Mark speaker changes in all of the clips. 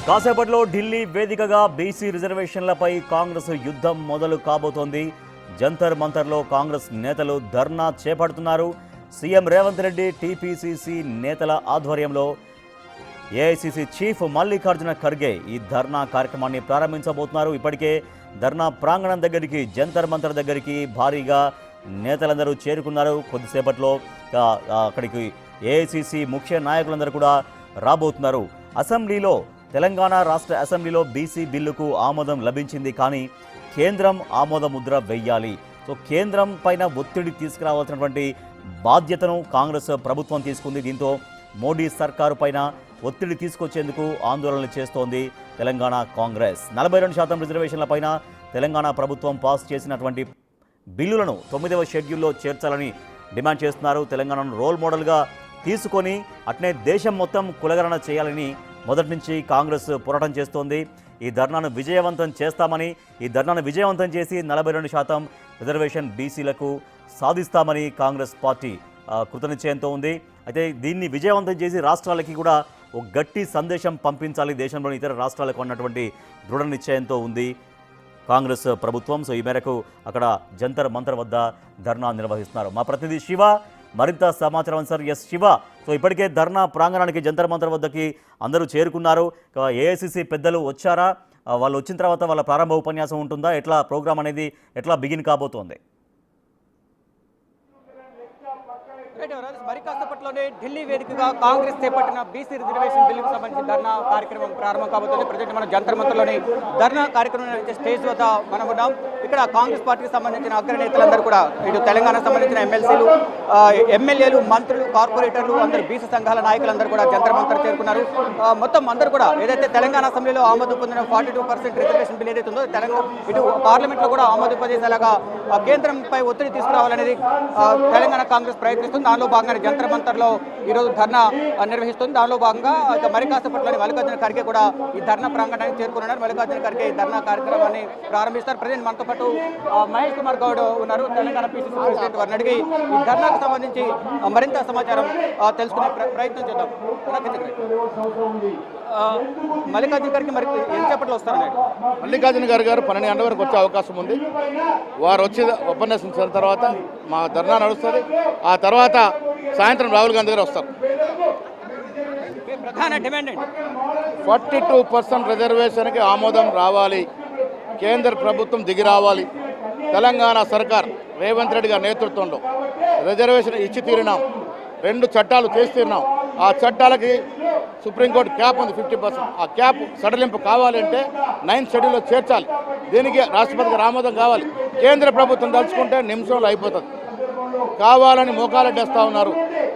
Speaker 1: కాసేపట్లో ఢిల్లీ వేదికగా బీసీ రిజర్వేషన్లపై కాంగ్రెస్ యుద్ధం మొదలు కాబోతోంది. జంతర్ మంతర్లో కాంగ్రెస్ నేతలు ధర్నా చేపడుతున్నారు. సీఎం రేవంత్ రెడ్డి టీపీసీసీ నేతల ఆధ్వర్యంలో ఏఐసీసీ చీఫ్ మల్లికార్జున ఖర్గే ఈ ధర్నా కార్యక్రమాన్ని ప్రారంభించబోతున్నారు. ఇప్పటికే ధర్నా ప్రాంగణం దగ్గరికి, జంతర్ మంతర్ దగ్గరికి భారీగా నేతలందరూ చేరుకున్నారు. కొద్దిసేపట్లో అక్కడికి ఏఐసీసీ ముఖ్య నాయకులందరూ కూడా రాబోతున్నారు. అసెంబ్లీలో, తెలంగాణ రాష్ట్ర అసెంబ్లీలో బీసీ బిల్లుకు ఆమోదం లభించింది. కానీ కేంద్రం ఆమోద ముద్ర వెయ్యాలి. సో కేంద్రం పైన ఒత్తిడి తీసుకురావాల్సినటువంటి బాధ్యతను కాంగ్రెస్ ప్రభుత్వం తీసుకుంది. దీంతో మోడీ సర్కారు పైన ఒత్తిడి తీసుకొచ్చేందుకు ఆందోళనలు చేస్తోంది తెలంగాణ కాంగ్రెస్. 42% రిజర్వేషన్లపైన తెలంగాణ ప్రభుత్వం పాస్ చేసినటువంటి బిల్లులను 9వ షెడ్యూల్లో చేర్చాలని డిమాండ్ చేస్తున్నారు. తెలంగాణను రోల్ మోడల్గా తీసుకొని అట్నే దేశం మొత్తం కులగణన చేయాలని మొదటి నుంచి కాంగ్రెస్ పోరాటం చేస్తోంది. ఈ ధర్నాను విజయవంతం చేస్తామని, ఈ ధర్నాను విజయవంతం చేసి 42% రిజర్వేషన్ బీసీలకు సాధిస్తామని కాంగ్రెస్ పార్టీ కృతనిశ్చయంతో ఉంది. అయితే దీన్ని విజయవంతం చేసి రాష్ట్రాలకి కూడా ఒక గట్టి సందేశం పంపించాలి దేశంలోని ఇతర రాష్ట్రాలకు అన్నటువంటి దృఢ నిశ్చయంతో ఉంది కాంగ్రెస్ ప్రభుత్వం. సో ఈ మేరకు అక్కడ జంతర్ మంతర్ వద్ద ధర్నా నిర్వహిస్తున్నారు. మా ప్రతినిధి శివ మరింత సమాచారం. సార్, ఎస్ శివ, సో ఇప్పటికే ధర్నా ప్రాంగణానికి జంతర్ మంతర్ వద్దకి అందరూ చేరుకున్నారు. ఏఐసీసీ పెద్దలు వచ్చారా? వాళ్ళు వచ్చిన తర్వాత వాళ్ళ ప్రారంభ ఉపన్యాసం ఉంటుందా? ఎట్లా ప్రోగ్రామ్ అనేది ఎట్లా బిగిన్ కాబోతోంది?
Speaker 2: మరి కాసేపట్లోనే ఢిల్లీ వేదికగా కాంగ్రెస్ చేపట్టిన బీసీ రిజర్వేషన్ బిల్లుకు సంబంధించి ధర్నా కార్యక్రమం ప్రారంభం కాబోతుంది. ప్రజెంట్ మనం జంతర్ మంతర్లోని ధర్నా కార్యక్రమం స్టేజ్ వద్ద మనం ఉన్నాం. ఇక్కడ కాంగ్రెస్ పార్టీకి సంబంధించిన అగ్రనేతలందరూ కూడా, ఇటు తెలంగాణకు సంబంధించిన ఎమ్మెల్సీలు, ఎమ్మెల్యేలు, మంత్రులు, కార్పొరేటర్లు, అందరూ బీసీ సంఘాల నాయకులందరూ కూడా జంతర్ మంతర్ చేరుకున్నారు. మొత్తం అందరూ కూడా ఏదైతే తెలంగాణ అసెంబ్లీలో ఆమోదం పొందిన 42% రిజర్వేషన్ బిల్ ఏదైతే ఉందో ఇటు పార్లమెంట్లో కూడా ఆమోదింపజేసేలాగా కేంద్రంపై ఒత్తిడి తీసుకురావాలనేది తెలంగాణ కాంగ్రెస్ ప్రయత్నిస్తుంది. దానిలో భాగంగా జంతర్ మంతర్లో ఈరోజు ధర్నా నిర్వహిస్తుంది. దానిలో భాగంగా మరి కాసేపట్లోని మల్లికార్జున ఖర్గే కూడా ఈ ధర్నా ప్రాంగణానికి చేరుకున్నారు. మల్లికార్జున ఖర్గే ఈ ధర్నా కార్యక్రమాన్ని ప్రారంభిస్తారు. ప్రజెంట్ మనతో పాటు మహేష్ కుమార్ గౌడ్ ఉన్నారు, తెలంగాణ పీసీసీ ప్రెసిడెంట్. వారిని అడిగి ఈ ధర్నాకు సంబంధించి మరింత సమాచారం తెలుసుకునే ప్రయత్నం చేద్దాం. మల్లికార్జున ఖర్గే మరి ఎంతసేపట్లో వస్తారన్నాడు?
Speaker 3: మల్లికార్జున ఖర్గే గారు 12 గంటల వరకు వచ్చే అవకాశం ఉంది. వారు వచ్చి ఉపన్యాసించిన తర్వాత మా ధర్నా నడుస్తుంది. ఆ తర్వాత సాయంత్రం రాహుల్ గాంధీ గారు వస్తారు.
Speaker 2: ప్రధాన డిమాండ్
Speaker 3: 42% రిజర్వేషన్కి ఆమోదం రావాలి. కేంద్ర ప్రభుత్వం దిగి రావాలి. తెలంగాణ సర్కార్ రేవంత్ రెడ్డి గారి నేతృత్వంలో రిజర్వేషన్ ఇచ్చి తీరినాం. 2 చట్టాలు చేసి తీరినాం. ఆ చట్టాలకి సుప్రీంకోర్టు క్యాప్ ఉంది 50%. ఆ క్యాప్ సడలింపు కావాలంటే 9th షెడ్యూల్లో చేర్చాలి. దీనికి రాష్ట్రపతి గారి ఆమోదం కావాలి. కేంద్ర ప్రభుత్వం తలుచుకుంటే నిమిషంలో అయిపోతుంది. కావాలని మోకాలడ్డేస్తూ ఉన్నారు.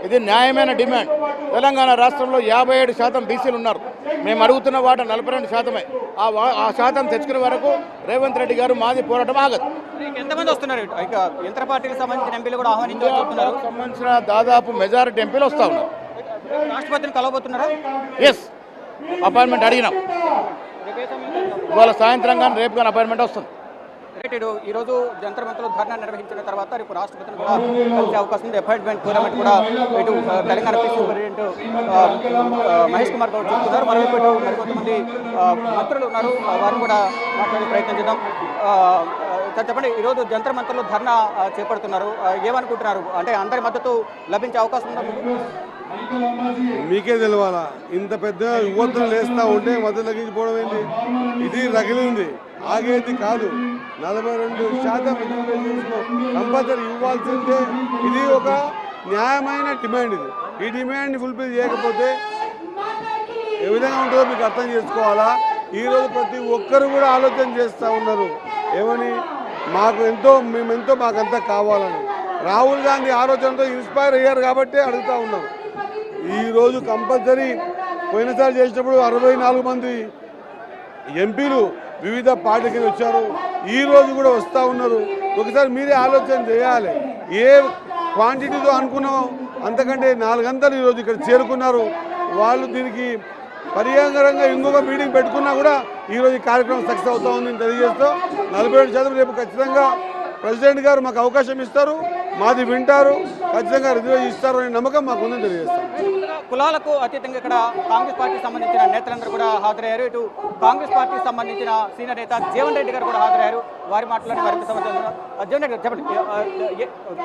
Speaker 3: ఇది న్యాయమైన డిమాండ్. తెలంగాణ రాష్ట్రంలో 57% బీసీలు ఉన్నారు. మేము అడుగుతున్న వాట 42%. ఆ శాతం తెచ్చుకునే వరకు రేవంత్ రెడ్డి గారు మాది పోరాటం ఆగదు.
Speaker 2: ఎంతమంది వస్తున్నారు? ఇక ఇతర పార్టీలకు సంబంధించిన ఎంపీలు కూడా ఆహ్వానించారు.
Speaker 3: సంబంధించిన దాదాపు మెజారిటీ ఎంపీలు వస్తూ ఉన్నారు.
Speaker 2: రాష్ట్రపతిని కలవబోతున్నారా?
Speaker 3: ఎస్, అపాయింట్మెంట్ అడిగినాం. ఇవాళ సాయంత్రం కానీ రేపు కానీ అపాయింట్మెంట్ వస్తుంది.
Speaker 2: ఈరోజు జంతర్ మంతర్లో ధర్నా నిర్వహించిన తర్వాత రేపు రాష్ట్రపతిని కూడా కలిసే అవకాశం ఉంది. అపాయింట్మెంట్ కోరమెంట్ కూడా ఇటు తెలంగాణ పీసీసీ ప్రెసిడెంట్ మహేష్ కుమార్ గౌడ్ చెప్తున్నారు. మరోవైపు ఇటు మరికొంతమంది మంత్రులు ఉన్నారు, వారిని కూడా మాట్లాడే ప్రయత్నం చేద్దాం. చెప్పండి, ఈరోజు జంతర్ మంతర్లో ధర్నా చేపడుతున్నారు, ఏమనుకుంటున్నారు? అంటే అందరి మద్దతు లభించే అవకాశం ఉందా?
Speaker 4: మీకే తెలవాలా, ఇంత పెద్ద యువతలు లేస్తూ ఉంటే మద్దతు తగ్గించిపోవడం ఏంటి? ఇది రగిలింది, ఆగేది కాదు. 42% కంపల్సరీ ఇవ్వాల్సిందే. ఇది ఒక న్యాయమైన డిమాండ్. ఈ డిమాండ్ని ఫుల్ఫిల్ చేయకపోతే ఏ విధంగా ఉంటుందో మీకు అర్థం చేసుకోవాలా. ఈరోజు ప్రతి ఒక్కరు కూడా ఆలోచన చేస్తూ ఉన్నారు, ఏమని, మేమెంతో మాకంతా కావాలని. రాహుల్ గాంధీ ఆలోచనతో ఇన్స్పైర్ అయ్యారు కాబట్టి అడుగుతూ ఉన్నారు. ఈరోజు కంపల్సరీ పోయినసారి చేసినప్పుడు 64 మంది ఎంపీలు వివిధ పార్టీకి వచ్చారు. ఈరోజు కూడా వస్తూ ఉన్నారు. ఒకసారి మీరే ఆలోచన చేయాలి. ఏ క్వాంటిటీతో అనుకున్నామో అంతకంటే 4 గంటలు ఈరోజు ఇక్కడ చేరుకున్నారు. వాళ్ళు దీనికి పర్యావరణంగా ఇంకొక మీటింగ్ పెట్టుకున్నా కూడా ఈరోజు ఈ కార్యక్రమం సక్సెస్ అవుతా ఉందని తెలియజేస్తూ 47% రేపు ఖచ్చితంగా ప్రెసిడెంట్ గారు మాకు అవకాశం ఇస్తారు. మాది వింటారు, ఖచ్చితంగా రిజర్వేషన్ ఇస్తారు అనే నమ్మకం మాకుందని తెలియజేస్తాం.
Speaker 2: కులాలకు అతీతంగా ఇక్కడ కాంగ్రెస్ పార్టీకి సంబంధించిన నేతలందరూ కూడా హాజరయ్యారు. ఇటు కాంగ్రెస్ పార్టీకి సంబంధించిన సీనియర్ నేత జీవన్ రెడ్డి గారు కూడా హాజరయ్యారు. వారి మాటలను మరింత సమాచారం జీవన్ రెడ్డి గారు చెప్పండి.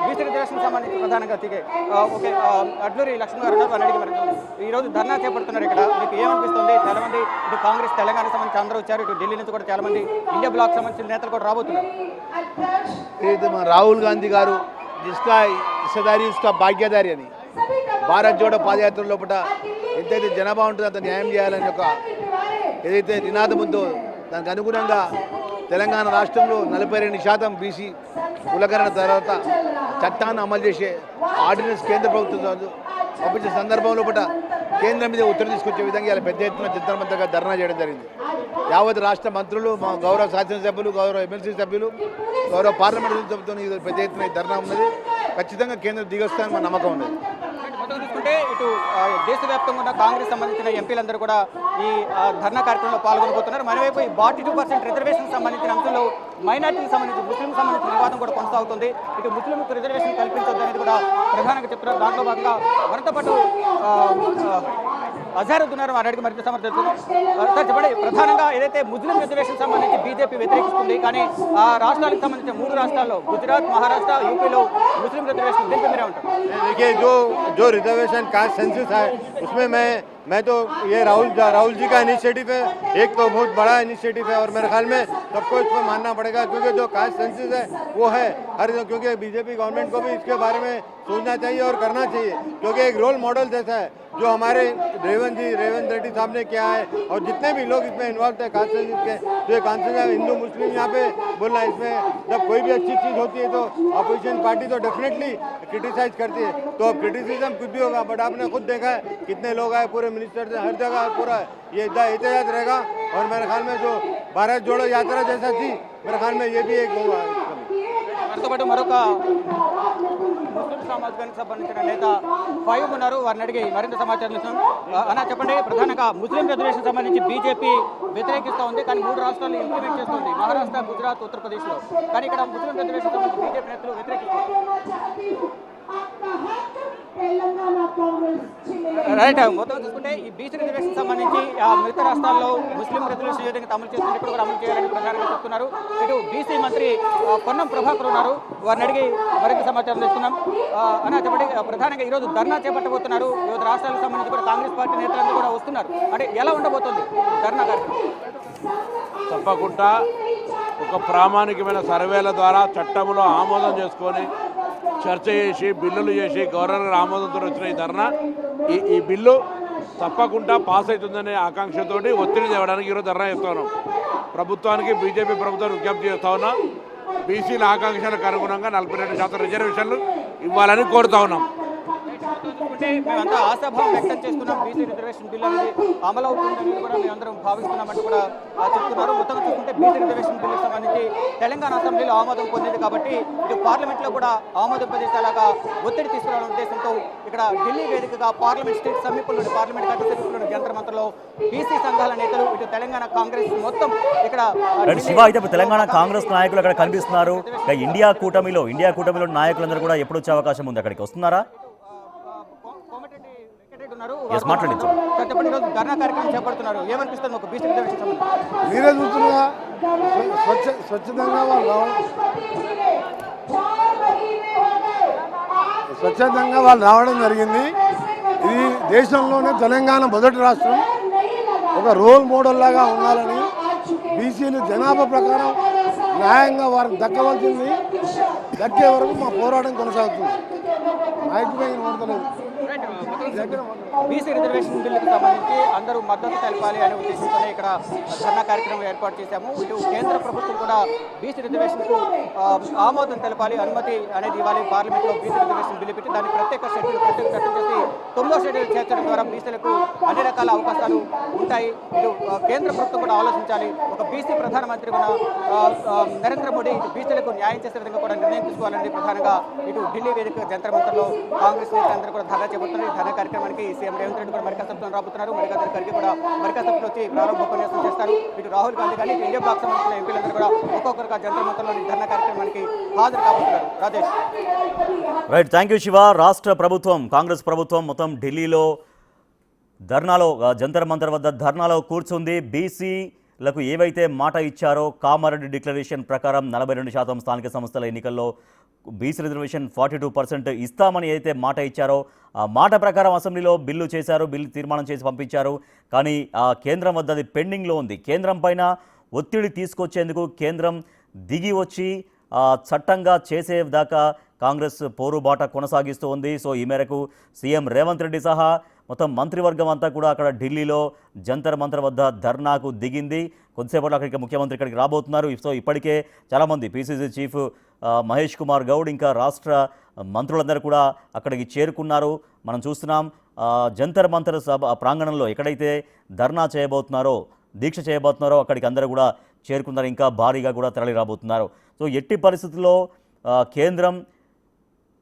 Speaker 2: బీసీ రిజర్వేషన్ సంబంధించి ప్రధానంగా ఓకే అడ్లూరి లక్ష్మణ్ గారు వారిని అడిగి మరి ఈరోజు ధర్నా చేపడుతున్నారు. ఇక్కడ మీకు ఏమనిపిస్తుంది? చాలా మంది ఇటు కాంగ్రెస్ తెలంగాణకు సంబంధించి అందరూ వచ్చారు. ఇటు ఢిల్లీ నుంచి కూడా చాలా మంది ఇండియా బ్లాక్ సంబంధించిన నేతలు కూడా రాబోతున్నారు.
Speaker 3: రాహుల్ గాంధీ గారు जिसका हिस्सेदारी उसका భాగ్యదారి అని భారత్ జోడో పాదయాత్ర లోపల ఎంతైతే జనాభా ఉంటుందో అంత న్యాయం చేయాలని ఒక ఏదైతే నినాదం ఉందో దానికి అనుగుణంగా తెలంగాణ రాష్ట్రంలో 42% బీసీ కులకరణ తర్వాత చట్టాన్ని అమలు చేసే ఆర్డినెన్స్ కేంద్ర ప్రభుత్వం పంపించే సందర్భంలో కేంద్రం మీద ఒత్తిడి తీసుకొచ్చే విధంగా ఇలా పెద్ద ఎత్తున జంతర్మంతర్గా ధర్నా చేయడం జరిగింది. యావత్ రాష్ట్ర మంత్రులు, మా గౌరవ శాసనసభ్యులు, గౌరవ ఎమ్మెల్సీ సభ్యులు, గౌరవ పార్లమెంట్ సభ్యులతో పెద్ద ఎత్తున ధర్నా ఉన్నది. ఖచ్చితంగా కేంద్రం దిగొస్తారని మా నమ్మకం ఉన్నది.
Speaker 2: చూసుకుంటే ఇటు దేశవ్యాప్తంగా ఉన్న కాంగ్రెస్ సంబంధించిన ఎంపీలందరూ కూడా ఈ ధర్నా కార్యక్రమంలో పాల్గొనబోతున్నారు. మరోవైపు ఈ 42% రిజర్వేషన్ సంబంధించిన అంశంలో మైనార్టీకి సంబంధించి ముస్లింకి సంబంధించిన వివాదం కూడా కొనసాగుతుంది. ఇటు ముస్లింలకు రిజర్వేషన్ కల్పించొద్దు అనేది కూడా ప్రధానంగా చెప్తున్నారు. దాంట్లో భాగంగా మనతో పాటు అజారుద్దీన్ వారి అడిగి మరింత సమర్థిస్తుంది. సార్ చెప్పండి, ప్రధానంగా ఏదైతే ముస్లిం రిజర్వేషన్ సంబంధించి బీజేపీ వ్యతిరేకిస్తుంది, కానీ ఆ రాష్ట్రాలకు సంబంధించిన 3 రాష్ట్రాల్లో గుజరాత్, మహారాష్ట్ర, యూపీలో ముస్లిం రిజర్వేషన్ దీనికి మీరే ఉంటారు.
Speaker 5: देखिए जो रिजर्वेशन कास्ट सेंसस है उसमें मैं तो ये राहुल जी का इनिशिएटिव है, एक तो बहुत बड़ा इनिशिएटिव है और मेरे ख्याल में सबको इसमें मानना पड़ेगा, क्योंकि जो कास्ट सेंसस है वो है क्योंकि बीजेपी गवर्नमेंट को भी इसके बारे में सोचना चाहिए और करना चाहिए, क्योंकि एक रोल मॉडल जैसा है जो हमारे रेवंत रेड्डी साहब ने किया है और जितने भी लोग इसमें इन्वॉल्व थे कास्ट सेंसस के, जो एक कॉन्सेंस है हिंदू मुस्लिम यहाँ पे बोलना, इसमें जब कोई भी अच्छी चीज़ होती है तो अपोजिशन पार्टी तो डेफिनेटली क्रिटिसाइज करती है, तो अब क्रिटिसिज्म कुछ भी होगा, बट आपने खुद देखा है कितने लोग आए, पूरे मिनिस्टर से हर जगह पूरा ये एहतियात रहेगा। और मेरे ख्याल में जो भारत जोड़ो यात्रा जैसा थी, मेरे ख्याल में ये भी एक होगा।
Speaker 2: మనతో పాటు మరొక ముస్లిం సమాజానికి సంబంధించిన నేత ఫైవ్ ఉన్నారు. వారిని అడిగి మరింత సమాచారం ఇస్తున్నాం. అన్న చెప్పండి, ప్రధానంగా ముస్లిం రిజర్వేషన్ సంబంధించి బీజేపీ వ్యతిరేకిస్తూ ఉంది, కానీ 3 రాష్ట్రాల్లో ఇంప్లిమెంట్ చేస్తుంది, మహారాష్ట్ర, గుజరాత్, ఉత్తరప్రదేశ్లో. కానీ ఇక్కడ ముస్లిం రిజర్వేషన్ సంబంధించి బీజేపీ నేతలు వ్యతిరేకిస్తారు. రైట్, మొత్తం చూసుకుంటే ఈ బీసీ రిజర్వేషన్ సంబంధించి మిగతా రాష్ట్రాల్లో ముస్లిం రిజర్వేషన్ విధంగా అమలు చేస్తుంది, ఇక్కడ కూడా అమలు చేయాలని ప్రధానంగా చెప్తున్నారు. ఇటు బీసీ మంత్రి పొన్నం ప్రభాకర్ ఉన్నారు. వారిని అడిగి మరింత సమాచారం తెస్తున్నాం. అన్న చెప్పండి, ప్రధానంగా ఈరోజు ధర్నా చేపట్టబోతున్నారు. వివిధ రాష్ట్రాలకు సంబంధించి కూడా కాంగ్రెస్ పార్టీ నేతలందరూ కూడా వస్తున్నారు. అంటే ఎలా ఉండబోతుంది ధర్నా కార్యక్రమం?
Speaker 6: తప్పకుండా ఒక ప్రామాణికమైన సర్వేల ద్వారా చట్టంలో ఆమోదం చేసుకొని చర్చ చేసి బిల్లులు చేసి గవర్నర్ ఆమోదంతో వచ్చిన ఈ ధర్నా ఈ బిల్లు తప్పకుండా పాస్ అవుతుందనే ఆకాంక్షతోటి ఒత్తిడి తేవడానికి ఈరోజు ధర్నా చేస్తా ఉన్నాం. ప్రభుత్వానికి, బీజేపీ ప్రభుత్వానికి విజ్ఞప్తి చేస్తా ఉన్నాం. బీసీల ఆకాంక్షలకు అనుగుణంగా 42% రిజర్వేషన్లు ఇవ్వాలని కోరుతా ఉన్నాం.
Speaker 2: చూసుకుంటే మేమంతా ఆశాభావం వ్యక్తం చేస్తున్నాం. బీసీ రిజర్వేషన్ బిల్లు అనేది అమలు అవుతుందని కూడా మేమందరం భావిస్తున్నామంటూ కూడా చెప్తున్నారు. మొత్తం చూసుకుంటే బీసీ రిజర్వేషన్ బిల్లుకు సంబంధించి తెలంగాణ అసెంబ్లీలో ఆమోదం పొందింది కాబట్టి ఇటు పార్లమెంట్లో కూడా ఆమోదింపజేసేలాగా ఒత్తిడి తీసుకురావాలనే ఉద్దేశంతో ఇక్కడ ఢిల్లీ వేదికగా పార్లమెంట్ స్టేట్ సమీపంలోని పార్లమెంట్ గత సమీపంలోని జంతర్ మంతర్లో బీసీ సంఘాల నేతలు, ఇటు తెలంగాణ కాంగ్రెస్ మొత్తం ఇక్కడ
Speaker 1: శివ అయితే తెలంగాణ కాంగ్రెస్ నాయకులు అక్కడ కనిపిస్తున్నారు. ఇండియా కూటమిలో నాయకులందరూ కూడా ఎప్పుడు వచ్చే అవకాశం ఉంది? అక్కడికి వస్తున్నారా?
Speaker 2: చెప్పండి, ఈరోజు ధర్నా కార్యక్రమం చేపడుతున్నారు. ఏమనిపిస్తుంది ఒక బీసీ రిజర్వేషన్ సంబంధించి?
Speaker 4: మీరే చూస్తున్నా స్వచ్ఛందంగా వాళ్ళు రావడం జరిగింది. ఇది దేశంలోనే తెలంగాణ మొదటి రాష్ట్రం. ఒక రోల్ మోడల్ లాగా ఉండాలని బీసీలు జనాభా ప్రకారం న్యాయంగా వారికి దక్కవలసింది దక్కే వరకు మా పోరాటం కొనసాగుతుంది.
Speaker 2: బీసీ రిజర్వేషన్ బిల్లుకు సంబంధించి అందరూ మద్దతు తెలపాలి అనే ఉద్దేశంతోనే ఇక్కడ ధర్నా కార్యక్రమం ఏర్పాటు చేశాము. ఇటు కేంద్ర ప్రభుత్వం కూడా బీసీ రిజర్వేషన్కు ఆమోదం తెలపాలి, అనుమతి అనేది ఇవ్వాలి. పార్లమెంట్లో బీసీ రిజర్వేషన్ బిల్లు పెట్టి దాన్ని ప్రత్యేక చట్టం చేసి 9వ షెడ్యూల్ చేర్చడం ద్వారా బీసీలకు అన్ని రకాల అవకాశాలు ఉంటాయి. ఇటు కేంద్ర ప్రభుత్వం కూడా ఆలోచించాలి. ఒక బీసీ ప్రధానమంత్రి కూడా నరేంద్ర మోడీ ఇటు బీసీలకు న్యాయం చేసే విధంగా కూడా నిర్ణయం తీసుకోవాలని ప్రధానంగా ఇటు ఢిల్లీ వేదిక జంతర్ మంతర్లో కాంగ్రెస్ నేతలందరూ కూడా ధర్నా చేపడుతున్నారు. ఈ ధర్నా కార్యక్రమానికి సీఎం రేవంత్ రెడ్డి కూడా మరికాసేపులో రాబోతున్నారు. మల్లికార్జున ఖర్గే కూడా మరికాసేపులో వచ్చి ప్రారంభోపన్యాసం చేస్తారు. ఇటు రాహుల్ గాంధీ కానీ ఇండియా బ్లాక్ సంబంధించిన ఎంపీలందరూ కూడా ఒక్కొక్కరుగా జంతర్ మంతర్లోని ధర్నా కార్యక్రమానికి హాజరు కాబోతున్నారు. Rajesh.
Speaker 1: Right, thank you Shiva. రాష్ట్ర ప్రభుత్వం, కాంగ్రెస్ ప్రభుత్వం మొత్తం ఢిల్లీలో ధర్నాలో, జంతర్ మంతర్ వద్ద ధర్నాలో కూర్చుంది. బీసీలకు ఏవైతే మాట ఇచ్చారో కామారెడ్డి డిక్లరేషన్ ప్రకారం 42% స్థానిక సంస్థల ఎన్నికల్లో బీసీ రిజర్వేషన్ 42% ఇస్తామని అయితే మాట ఇచ్చారో ఆ మాట ప్రకారం అసెంబ్లీలో బిల్లు చేశారు, బిల్లు తీర్మానం చేసి పంపించారు. కానీ ఆ కేంద్రం వద్ద అది పెండింగ్లో ఉంది. కేంద్రం పైన ఒత్తిడి తీసుకొచ్చేందుకు కేంద్రం దిగి వచ్చి చట్టంగా చేసేదాకా కాంగ్రెస్ పోరుబాట కొనసాగిస్తూ ఉంది. సో ఈ మేరకు సీఎం రేవంత్ రెడ్డి సహా మొత్తం మంత్రివర్గం అంతా కూడా అక్కడ ఢిల్లీలో జంతర్ మంతర్ వద్ద ధర్నాకు దిగింది. కొద్దిసేపట్లో అక్కడికి ముఖ్యమంత్రి ఇక్కడికి రాబోతున్నారు. సో ఇప్పటికే చాలామంది పీసీసీ చీఫ్ మహేష్ కుమార్ గౌడ్ ఇంకా రాష్ట్ర మంత్రులందరూ కూడా అక్కడికి చేరుకున్నారు. మనం చూస్తున్నాం జంతర్ మంతర్ సభ ప్రాంగణంలో ఎక్కడైతే ధర్నా చేయబోతున్నారో, దీక్ష చేయబోతున్నారో అక్కడికి అందరూ కూడా చేరుకున్నారు. ఇంకా భారీగా కూడా తరలి రాబోతున్నారు. సో ఎట్టి పరిస్థితుల్లో కేంద్రం